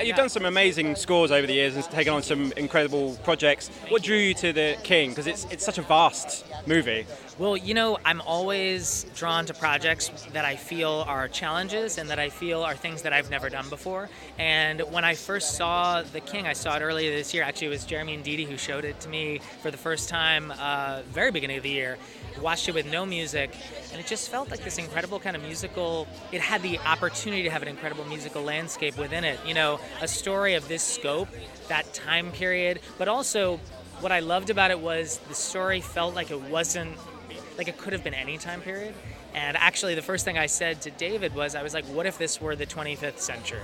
you've done some amazing scores over the years and taken on some incredible projects. What drew you to The King? Because it's such a vast movie. Well, you know, I'm always drawn to projects that I feel are challenges and that I feel are things that I've never done before. And when I first saw The King, I saw it earlier this year. Actually, it was Jeremy and Didi who showed it to me for the first time, very beginning of the year. Watched it with no music, and it just felt like this incredible kind of musical. It had the opportunity to have an incredible musical landscape within it. You know, a story of this scope, that time period, but also what I loved about it was the story felt like it wasn't, like it could have been any time period. And actually the first thing I said to David was, I was like, what if this were the 25th century?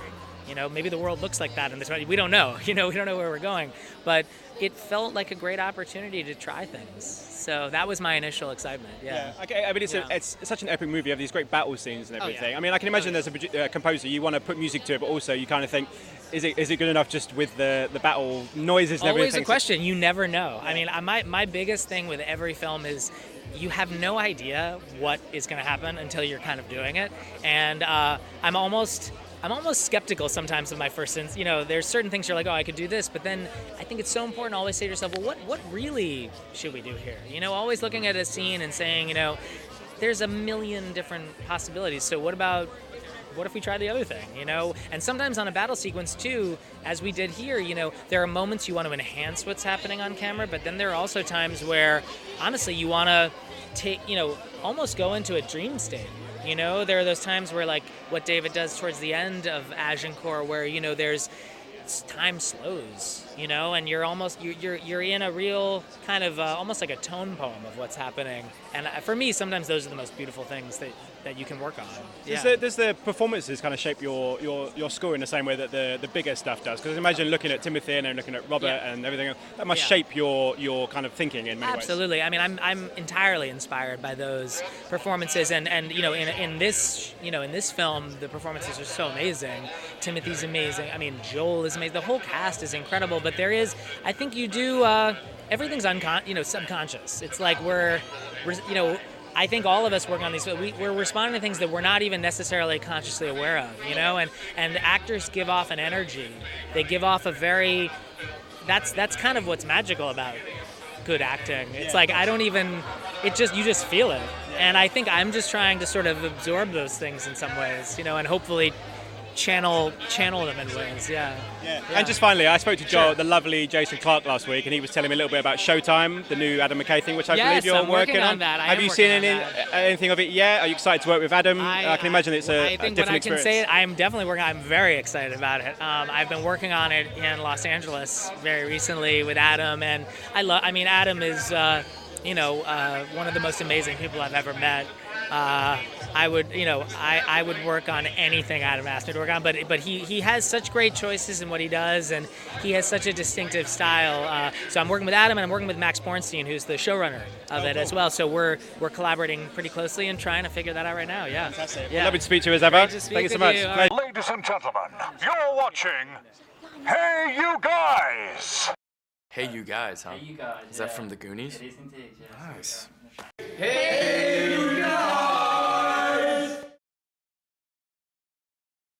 You know, maybe the world looks like that in the 20th. We don't know. You know, we don't know where we're going. But it felt like a great opportunity to try things. So that was my initial excitement. Yeah. Okay. I mean, it's such an epic movie. You have these great battle scenes and everything. I mean, I can imagine there's a composer. You want to put music to it, but also you kind of think, is it good enough just with the battle noises and everything? Always a question. You never know. Yeah. I mean, my biggest thing with every film is you have no idea what is going to happen until you're kind of doing it. And I'm almost skeptical sometimes of my first sense. You know, there's certain things you're like, oh, I could do this, but then I think it's so important to always say to yourself, well, what really should we do here? You know, always looking at a scene and saying, you know, there's a million different possibilities. So what if we try the other thing, you know? And sometimes on a battle sequence too, as we did here, you know, there are moments you want to enhance what's happening on camera, but then there are also times where, honestly, you want to take, you know, almost go into a dream state. You know, there are those times where, like, what David does towards the end of Agincourt, where, you know, time slows, you know, and you're in a real kind of almost like a tone poem of what's happening. And for me, sometimes those are the most beautiful things that you can work on. Yeah. Does the performances kind of shape your score in the same way that the bigger stuff does? Because imagine looking at Timothée and then looking at Robert and everything else, that must shape your kind of thinking in many ways. Absolutely. I mean, I'm entirely inspired by those performances, and you know, in this film, the performances are so amazing. Timothy's amazing. I mean, Joel is amazing. The whole cast is incredible. But there is, I think you do. Everything's subconscious. It's like we're you know. I think all of us working on these, we're responding to things that we're not even necessarily consciously aware of, you know, and actors give off an energy. They give off a very, that's kind of what's magical about good acting. It's like, you just feel it. And I think I'm just trying to sort of absorb those things in some ways, you know, and hopefully channel them in ways, yeah. And just finally, I spoke to the lovely Jason Clarke last week, and he was telling me a little bit about Showtime, the new Adam McKay thing, which I believe you're working on. Have you seen anything of it yet? Are you excited to work with Adam? I can imagine it's a different experience. I'm definitely working. I'm very excited about it. I've been working on it in Los Angeles very recently with Adam, and Adam is one of the most amazing people I've ever met. I would work on anything Adam asked me to work on, but he has such great choices in what he does, and he has such a distinctive style. So I'm working with Adam, and I'm working with Max Bornstein, who's the showrunner of it as well. So we're collaborating pretty closely and trying to figure that out right now. Yeah. Fantastic. Well, lovely to speak to you as ever. Thank you so much. Ladies and gentlemen, you're watching Hey You Guys. Hey You Guys, huh? Hey You Guys. Is that from the Goonies? It is indeed, yes. Nice. Hey You